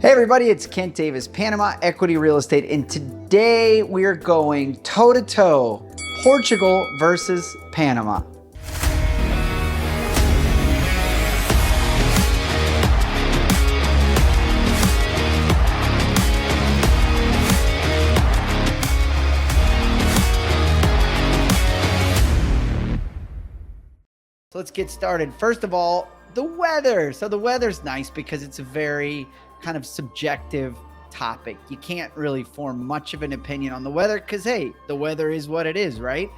Hey everybody, it's Kent Davis, Panama Equity Real Estate, and today we are going toe-to-toe, Portugal versus Panama. So let's get started. First of all, the weather. So the weather's nice because it's a very kind of subjective topic. You can't really form much of an opinion on the weather because, hey, the weather is what it is, right?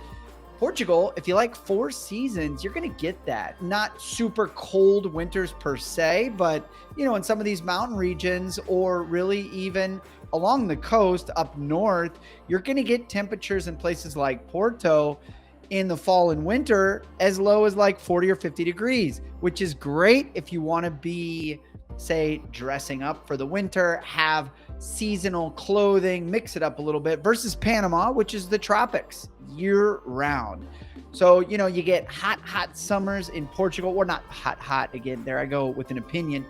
Portugal, if you like 4 seasons, you're going to get that. Not super cold winters per se, but, you know, in some of these mountain regions or really even along the coast up north, you're going to get temperatures in places like Porto in the fall and winter as low as like 40 or 50 degrees, which is great if you want to be, say, dressing up for the winter, have seasonal clothing, mix it up a little bit, versus Panama, which is the tropics year round. So, you know, you get hot summers in Portugal, or not hot again, there I go with an opinion,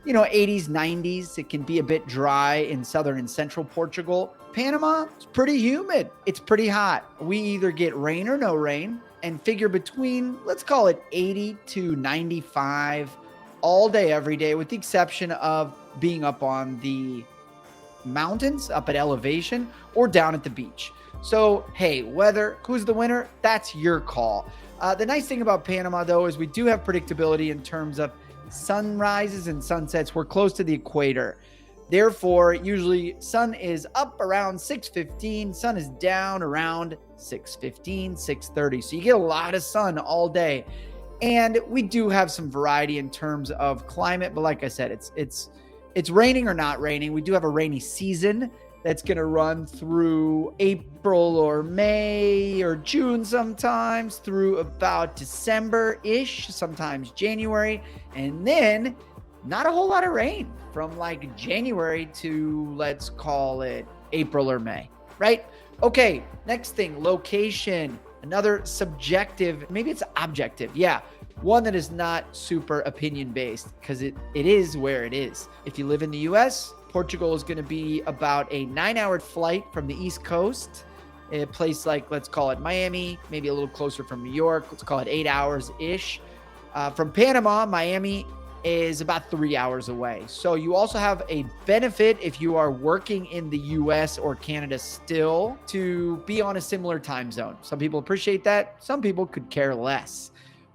you know, 80s, 90s. It can be a bit dry in southern and central Portugal. Panama, it's pretty humid. It's pretty hot. We either get rain or no rain, and figure between, let's call it 80 to 95 all day, every day, with the exception of being up on the mountains, up at elevation, or down at the beach. So, hey, weather, who's the winner? That's your call. The nice thing about Panama, though, is we do have predictability in terms of sunrises and sunsets. We're close to the equator. Therefore, usually sun is up around 6:15, sun is down around 6:15, 6:30. So you get a lot of sun all day. And we do have some variety in terms of climate, but like I said, it's raining or not raining. We do have a rainy season that's going to run through April or May or June sometimes, through about December-ish, sometimes January, and then not a whole lot of rain from like January to, let's call it, April or May, right? Okay, next thing, location. Another subjective, maybe it's objective. Yeah, one that is not super opinion-based because it is where it is. If you live in the US, Portugal is going to be about a 9-hour flight from the East Coast. A place like, let's call it Miami, maybe a little closer from New York. Let's call it 8 hours-ish. From Panama, Miami is about 3 hours away. So you also have a benefit if you are working in the US or Canada still to be on a similar time zone. Some people appreciate that. Some people could care less.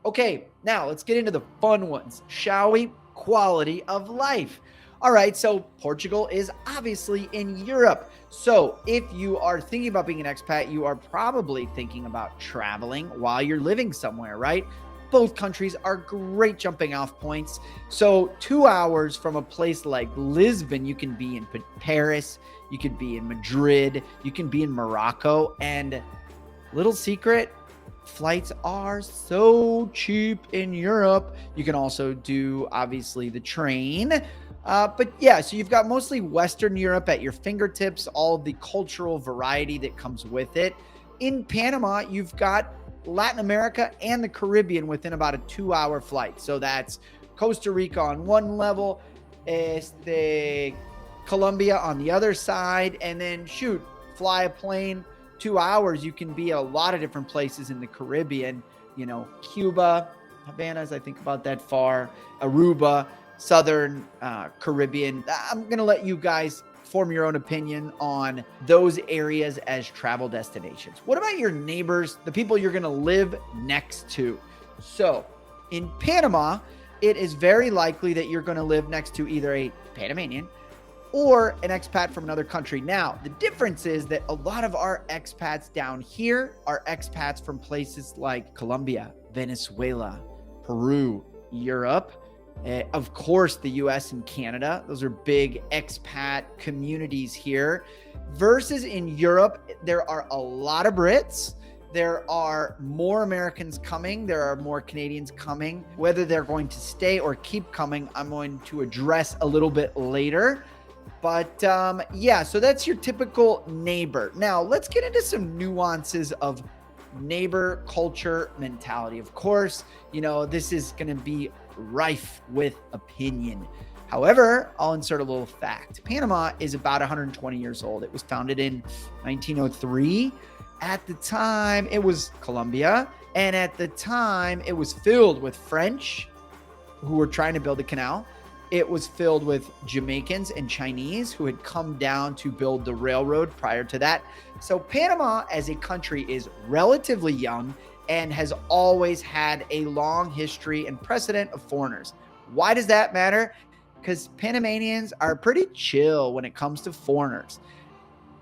Okay, now let's get into the fun ones, shall we? Quality of life. All right, so Portugal is obviously in Europe. So if you are thinking about being an expat, you are probably thinking about traveling while you're living somewhere, right? Both countries are great jumping off points. So 2 hours from a place like Lisbon, you can be in Paris, you could be in Madrid, you can be in Morocco. And little secret, flights are so cheap in Europe. You can also do, obviously, the train. But yeah, so you've got mostly Western Europe at your fingertips, all of the cultural variety that comes with it. In Panama, you've got Latin America and the Caribbean within about a 2-hour flight. So that's Costa Rica on one level, Colombia on the other side, and then fly a plane 2 hours. You can be at a lot of different places in the Caribbean, you know, Cuba, Havana's, I think about that far, Aruba, Southern Caribbean. I'm going to let you guys form your own opinion on those areas as travel destinations. What about your neighbors, the people you're going to live next to? So in Panama, it is very likely that you're going to live next to either a Panamanian or an expat from another country. Now, the difference is that a lot of our expats down here are expats from places like Colombia, Venezuela, Peru, Europe, of course, the US and Canada. Those are big expat communities here. Versus in Europe, there are a lot of Brits. There are more Americans coming. There are more Canadians coming. Whether they're going to stay or keep coming, I'm going to address a little bit later. But yeah, so that's your typical neighbor. Now, let's get into some nuances of neighbor culture mentality. Of course, you know, this is going to be rife with opinion. However, I'll insert a little fact. Panama is about 120 years old. It was founded in 1903. At the time, it was Colombia. And at the time, it was filled with French who were trying to build a canal. It was filled with Jamaicans and Chinese who had come down to build the railroad prior to that. So Panama as a country is relatively young and has always had a long history and precedent of foreigners. Why does that matter? Because Panamanians are pretty chill when it comes to foreigners.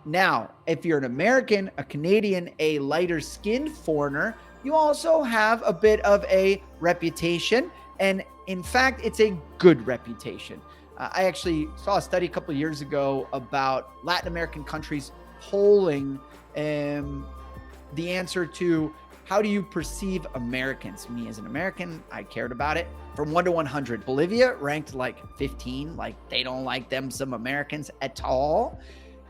Now, if you're an American, a Canadian, a lighter skinned foreigner, you also have a bit of a reputation. And in fact, it's a good reputation. I actually saw a study a couple of years ago about Latin American countries polling the answer to how do you perceive Americans? Me as an American, I cared about it. From 1 to 100, Bolivia ranked like 15, like they don't like them some Americans at all.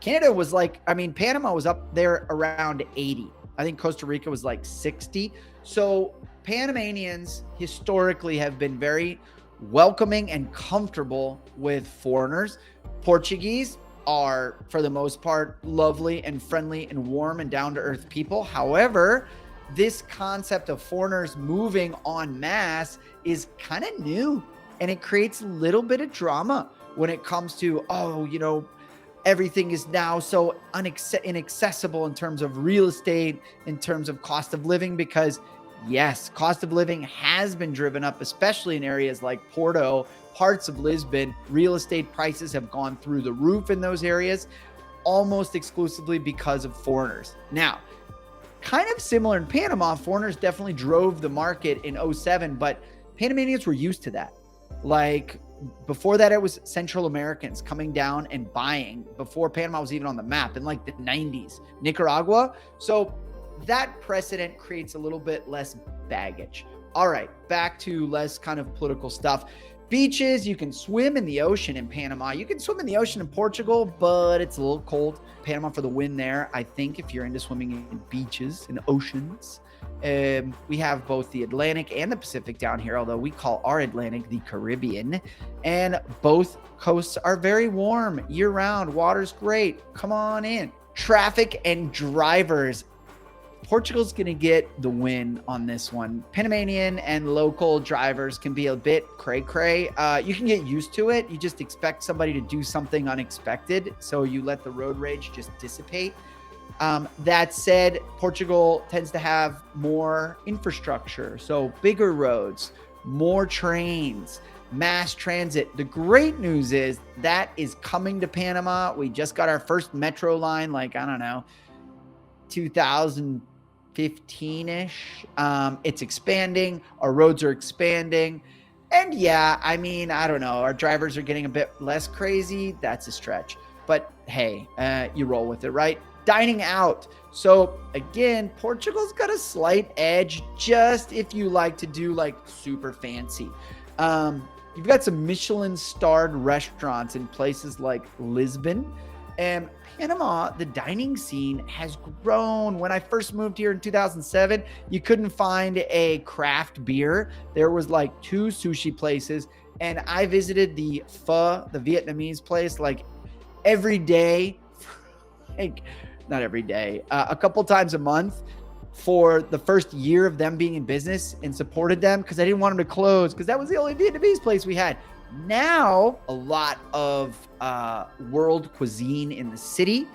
Canada was like, Panama was up there around 80. I think Costa Rica was like 60. So Panamanians historically have been very welcoming and comfortable with foreigners. Portuguese are, for the most part, lovely and friendly and warm and down-to-earth people. However, this concept of foreigners moving en masse is kind of new, and it creates a little bit of drama when it comes to, everything is now so inaccessible in terms of real estate, in terms of cost of living, because yes, cost of living has been driven up, especially in areas like Porto, parts of Lisbon. Real estate prices have gone through the roof in those areas, almost exclusively because of foreigners. Now, kind of similar in Panama, foreigners definitely drove the market in 2007, but Panamanians were used to that. Like before that, it was Central Americans coming down and buying before Panama was even on the map in like the 90s, Nicaragua. So that precedent creates a little bit less baggage. All right, back to less kind of political stuff. Beaches, you can swim in the ocean in Panama. You can swim in the ocean in Portugal, but it's a little cold. Panama for the win there, I think, if you're into swimming in beaches and oceans. We have both the Atlantic and the Pacific down here, although we call our Atlantic the Caribbean. And both coasts are very warm year-round. Water's great. Come on in. Traffic and drivers. Portugal's going to get the win on this one. Panamanian and local drivers can be a bit cray-cray. You can get used to it. You just expect somebody to do something unexpected, so you let the road rage just dissipate. That said, Portugal tends to have more infrastructure, so bigger roads, more trains, mass transit. The great news is that is coming to Panama. We just got our first metro line, 2015-ish. It's expanding. Our roads are expanding. And yeah, I don't know. Our drivers are getting a bit less crazy. That's a stretch. But hey, you roll with it, right? Dining out. So again, Portugal's got a slight edge just if you like to do super fancy. You've got some Michelin-starred restaurants in places like Lisbon. And Panama, the dining scene has grown. When I first moved here in 2007, you couldn't find a craft beer. There was 2 sushi places, and I visited the pho, the Vietnamese place, every day, not every day, a couple times a month for the first year of them being in business, and supported them because I didn't want them to close because that was the only Vietnamese place we had. Now, a lot of world cuisine in the city.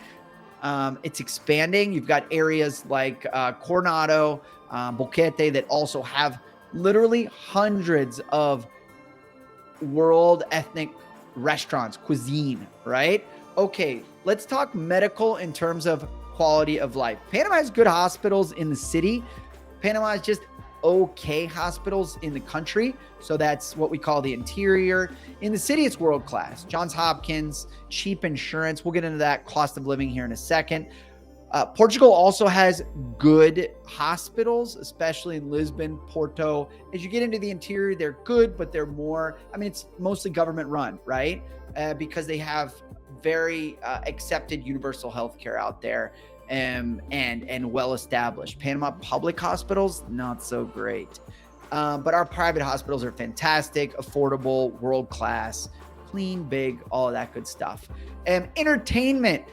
It's expanding. You've got areas like Coronado, Boquete that also have literally hundreds of world ethnic restaurants, cuisine, right? Okay, let's talk medical in terms of quality of life. Panama has good hospitals in the city. Panama is just okay hospitals in the country. So that's what we call the interior. In the city, it's world class. Johns Hopkins, cheap insurance. We'll get into that cost of living here in a second. Portugal also has good hospitals, especially in Lisbon, Porto. As you get into the interior, they're good, but they're more, it's mostly government run, right? Because they have very accepted universal healthcare out there. And well established. Panama public hospitals, not so great. But our private hospitals are fantastic, affordable, world class. clean, big, all of that good stuff. And entertainment.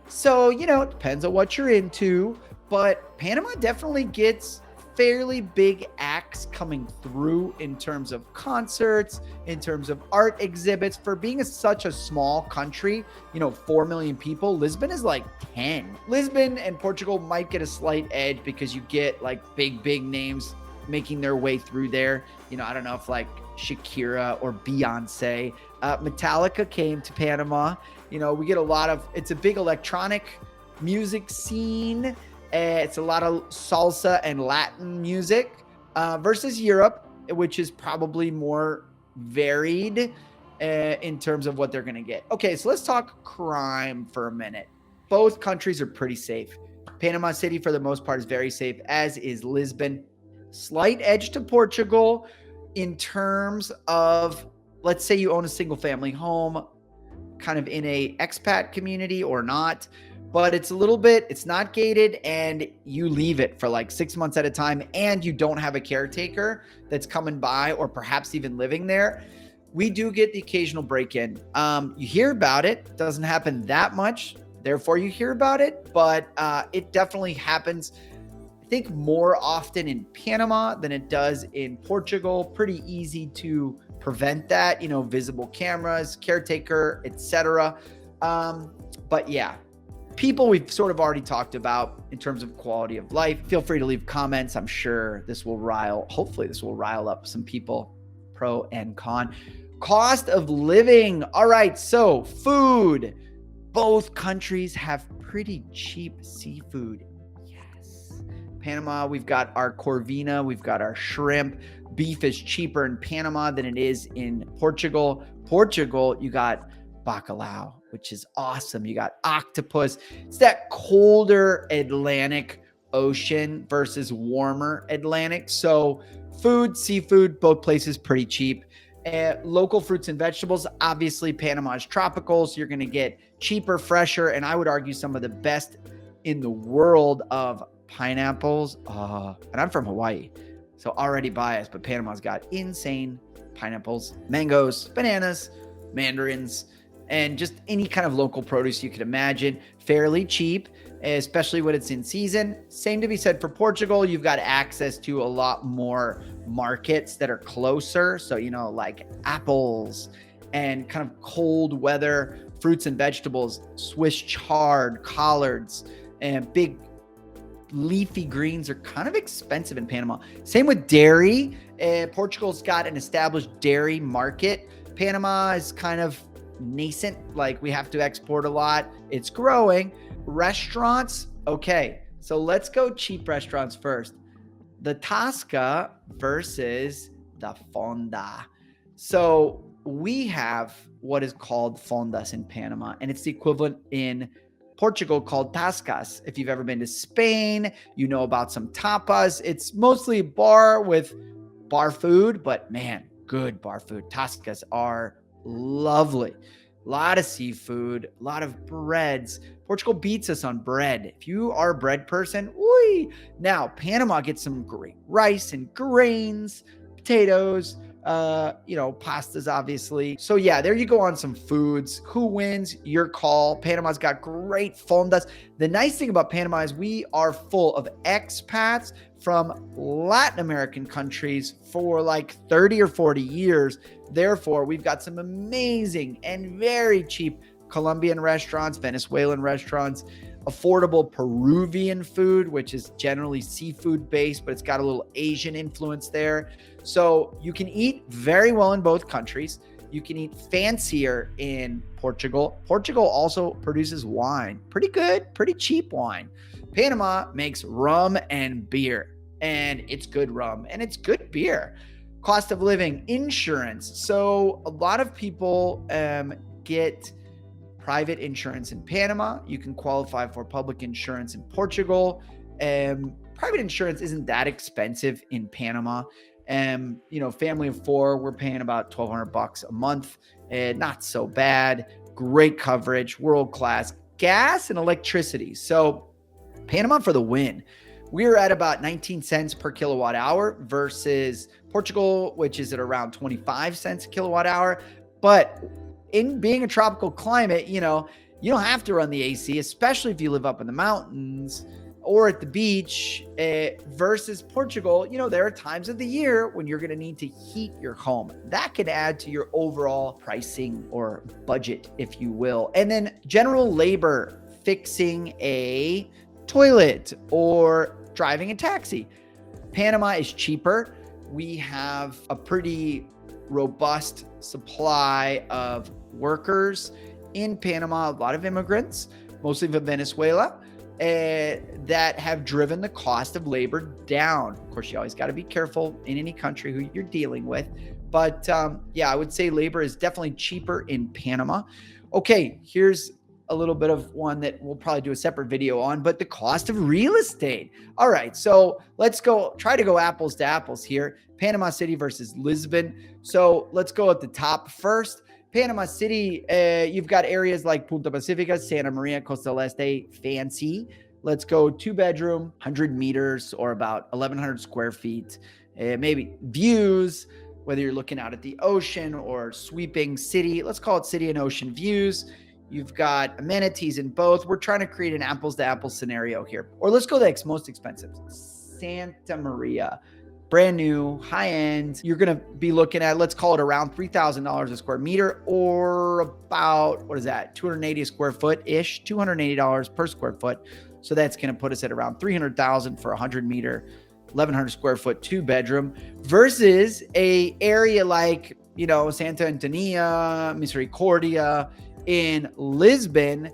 So, it depends on what you're into, but Panama definitely gets fairly big acts coming through in terms of concerts, in terms of art exhibits. For being such a small country, 4 million people, Lisbon is like 10. Lisbon and Portugal might get a slight edge because you get like big names making their way through there. I don't know if like Shakira or Beyonce. Metallica came to Panama. We get it's a big electronic music scene. It's a lot of salsa and Latin music versus Europe, which is probably more varied in terms of what they're going to get. Okay, so let's talk crime for a minute. Both countries are pretty safe. Panama City, for the most part, is very safe, as is Lisbon. Slight edge to Portugal in terms of, let's say you own a single family home, kind of in a expat community or not. But it's not gated, and you leave it for like 6 months at a time, and you don't have a caretaker that's coming by or perhaps even living there. We do get the occasional break-in. You hear about it. It doesn't happen that much. Therefore, you hear about it, but it definitely happens, I think, more often in Panama than it does in Portugal. Pretty easy to prevent that, visible cameras, caretaker, etc. But yeah. People we've sort of already talked about in terms of quality of life. Feel free to leave comments. I'm sure hopefully this will rile up some people, pro and con. Cost of living. All right, so food. Both countries have pretty cheap seafood. Yes. Panama, we've got our corvina, we've got our shrimp. Beef is cheaper in Panama than it is in Portugal. Portugal, you got bacalhau, which is awesome. You got octopus. It's that colder Atlantic Ocean versus warmer Atlantic. So seafood, both places pretty cheap. Local fruits and vegetables. Obviously, Panama is tropical, so you're going to get cheaper, fresher, and I would argue some of the best in the world of pineapples. And I'm from Hawaii, so already biased, but Panama's got insane pineapples, mangoes, bananas, mandarins, and just any kind of local produce you could imagine. Fairly cheap, especially when it's in season. Same to be said for Portugal. You've got access to a lot more markets that are closer. So, like apples and kind of cold weather fruits and vegetables, Swiss chard, collards, and big leafy greens are kind of expensive in Panama. Same with dairy. Portugal's got an established dairy market. Panama is kind of nascent, like we have to export a lot. It's growing. Restaurants, okay, so let's go cheap restaurants first. The Tasca versus the Fonda. So we have what is called fondas in Panama, and it's the equivalent in Portugal called tascas. If you've ever been to Spain, you know about some tapas. It's mostly a bar with bar food, but man, good bar food. Tascas are lovely. A lot of seafood, a lot of breads. Portugal beats us on bread. If you are a bread person, now Panama gets some great rice and grains, potatoes, pastas, obviously. So yeah, there you go on some foods. Who wins? Your call. Panama's got great fondas. The nice thing about Panama is we are full of expats from Latin American countries for like 30 or 40 years. Therefore, we've got some amazing and very cheap Colombian restaurants, Venezuelan restaurants, affordable Peruvian food, which is generally seafood based, but it's got a little Asian influence there. So you can eat very well in both countries. You can eat fancier in Portugal. Portugal also produces wine. Pretty good, pretty cheap wine. Panama makes rum and beer, and it's good rum and it's good beer. Cost of living, insurance. So a lot of people get private insurance in Panama. You can qualify for public insurance in Portugal. Private insurance isn't that expensive in Panama. Family of four, we're paying about $1,200 a month. Not so bad. Great coverage, world-class gas and electricity. So Panama for the win. We're at about 19 cents per kilowatt hour versus Portugal, which is at around 25 cents a kilowatt hour. But in being a tropical climate, you don't have to run the AC, especially if you live up in the mountains or at the beach, versus Portugal. There are times of the year when you're going to need to heat your home. That could add to your overall pricing or budget, if you will. And then general labor, fixing a toilet or driving a taxi. Panama is cheaper. We have a pretty robust supply of workers in Panama, a lot of immigrants, mostly from Venezuela, that have driven the cost of labor down. Of course, you always got to be careful in any country who you're dealing with. But I would say labor is definitely cheaper in Panama. Okay, here's a little bit of one that we'll probably do a separate video on, but the cost of real estate. All right, so let's try to go apples to apples here. Panama City versus Lisbon. So let's go at the top first. Panama City, you've got areas like Punta Pacifica, Santa Maria, Costa del Este, fancy. Let's go 2-bedroom, 100 meters or about 1,100 square feet. Maybe views, whether you're looking out at the ocean or sweeping city. Let's call it city and ocean views. You've got amenities in both. We're trying to create an apples to apples scenario here. Or let's go the most expensive, Santa Maria. Brand new, high end. You're going to be looking at, let's call it around $3,000 a square meter, or about, what is that? 280 a square foot ish, $280 per square foot. So that's going to put us at around 300,000 for 100 meter, 1,100 square foot, 2-bedroom, versus a area like, Santa Antonia, Misericordia in Lisbon.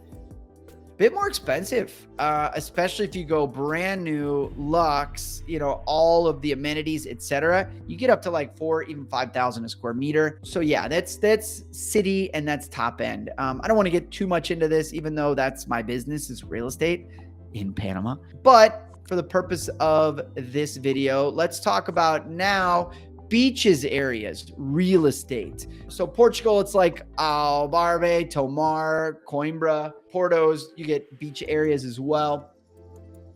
Bit more expensive, especially if you go brand new, luxe, all of the amenities, etc. You get up to like 4,000, even 5,000 a square meter. So yeah, that's city and that's top end. I don't want to get too much into this, even though that's my business is real estate in Panama. But for the purpose of this video, let's talk about now beaches areas, real estate. So Portugal, it's like Algarve, Tomar, Coimbra, Portos, you get beach areas as well.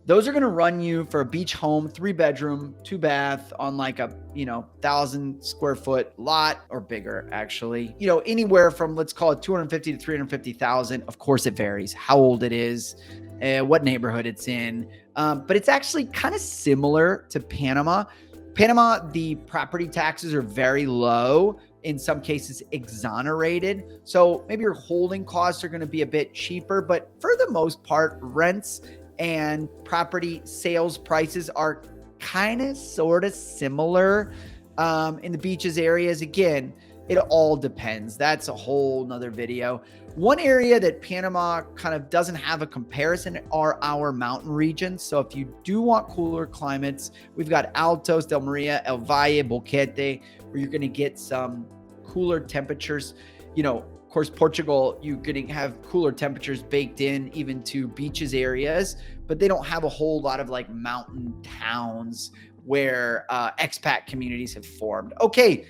Those are going to run you for a beach home, 3-bedroom, 2-bath on like a, 1,000 square foot lot or bigger, actually, anywhere from, let's call it 250 to 350,000. Of course, it varies how old it is, what neighborhood it's in. But it's actually kind of similar to Panama. Panama, the property taxes are very low, in some cases exonerated. So maybe your holding costs are going to be a bit cheaper, but for the most part, rents and property sales prices are kind of sort of similar in the beaches areas. Again, it all depends. That's a whole nother video. One area that Panama kind of doesn't have a comparison are our mountain regions. So if you do want cooler climates, we've got Altos, Del Maria, El Valle, Boquete, where you're going to get some cooler temperatures. Of course, Portugal, you're going to have cooler temperatures baked in even to beaches areas, but they don't have a whole lot of like mountain towns where expat communities have formed. Okay,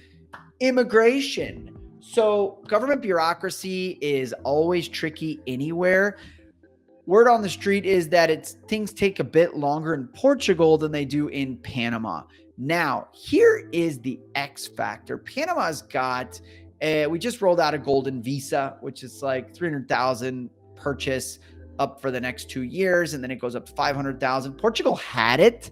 immigration. So government bureaucracy is always tricky anywhere. Word on the street is that things take a bit longer in Portugal than they do in Panama. Now, here is the X factor. Panama's got, we just rolled out a golden visa, which is like 300,000 purchase up for the next 2 years. And then it goes up to 500,000. Portugal had it,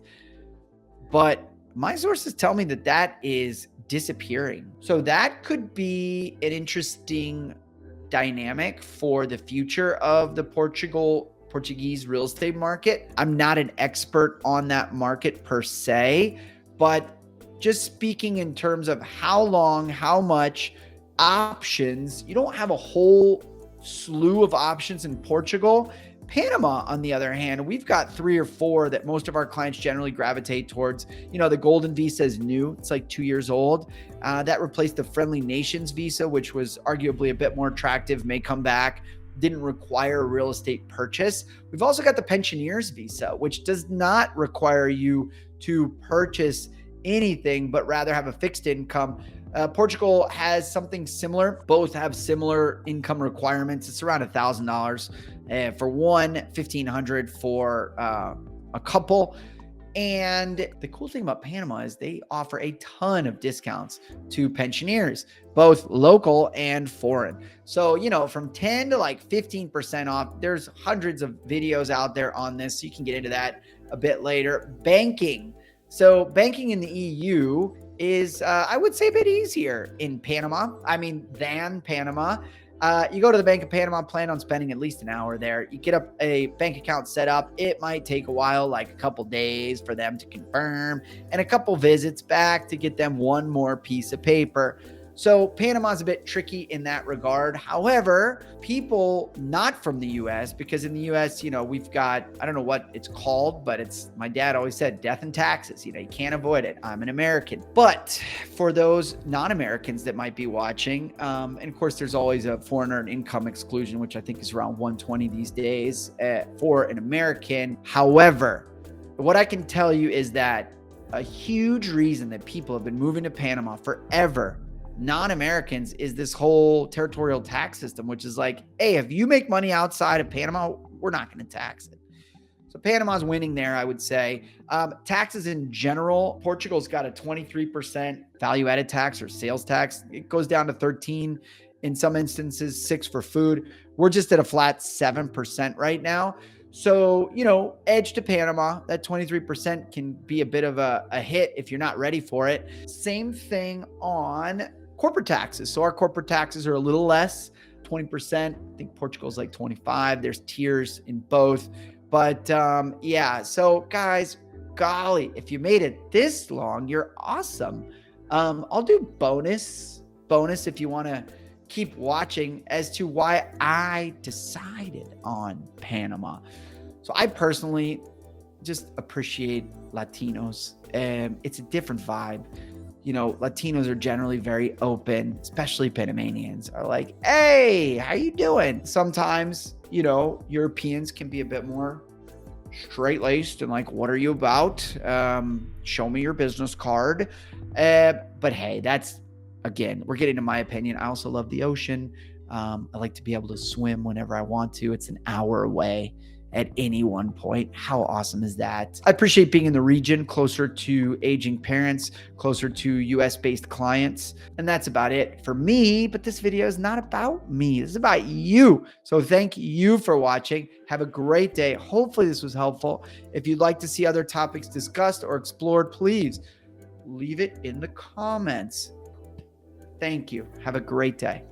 but my sources tell me that is disappearing. So that could be an interesting dynamic for the future of the Portuguese real estate market. I'm not an expert on that market per se, but just speaking in terms of how long, how much options, you don't have a whole slew of options in Portugal. Panama, on the other hand, we've got 3 or 4 that most of our clients generally gravitate towards. The golden visa is new. It's like 2 years old. That replaced the friendly nations visa, which was arguably a bit more attractive, may come back, didn't require a real estate purchase. We've also got the pensioners visa, which does not require you to purchase anything, but rather have a fixed income. Portugal has something similar. Both have similar income requirements. It's around $1,000 for one, $1,500 for a couple. And the cool thing about Panama is they offer a ton of discounts to pensioners, both local and foreign. So, from 10 to like 15% off. There's hundreds of videos out there on this. So you can get into that a bit later. Banking. So banking in the EU is, I would say, a bit easier in Panama. Than Panama. You go to the Bank of Panama, plan on spending at least an hour there. You get up a bank account set up. It might take a while, like a couple days for them to confirm and a couple visits back to get them one more piece of paper. So Panama's a bit tricky in that regard. However, people not from the US, because in the US, we've got, I don't know what it's called, but my dad always said death and taxes. You can't avoid it. I'm an American. But for those non-Americans that might be watching, and of course, there's always a foreigner and income exclusion, which I think is around 120 these days for an American. However, what I can tell you is that a huge reason that people have been moving to Panama forever, non-Americans, is this whole territorial tax system, which is like, hey, if you make money outside of Panama, we're not going to tax it. So Panama's winning there, I would say. Taxes in general, Portugal's got a 23% value-added tax or sales tax. It goes down to 13 in some instances, 6 for food. We're just at a flat 7% right now. So, edge to Panama, that 23% can be a bit of a hit if you're not ready for it. Same thing on corporate taxes. So our corporate taxes are a little less, 20%. I think Portugal's like 25. There's tiers in both. But yeah, so guys, golly, if you made it this long, you're awesome. I'll do bonus if you want to keep watching as to why I decided on Panama. So I personally just appreciate Latinos. It's a different vibe. Latinos are generally very open, especially Panamanians are like, hey, how you doing? Sometimes, Europeans can be a bit more straight-laced and like, what are you about? Show me your business card. But hey, that's, again, we're getting to my opinion. I also love the ocean. I like to be able to swim whenever I want to. It's an hour away at any one point. How awesome is that? I appreciate being in the region, closer to aging parents, closer to US-based clients. And that's about it for me. But this video is not about me. This is about you. So thank you for watching. Have a great day. Hopefully this was helpful. If you'd like to see other topics discussed or explored, please leave it in the comments. Thank you. Have a great day.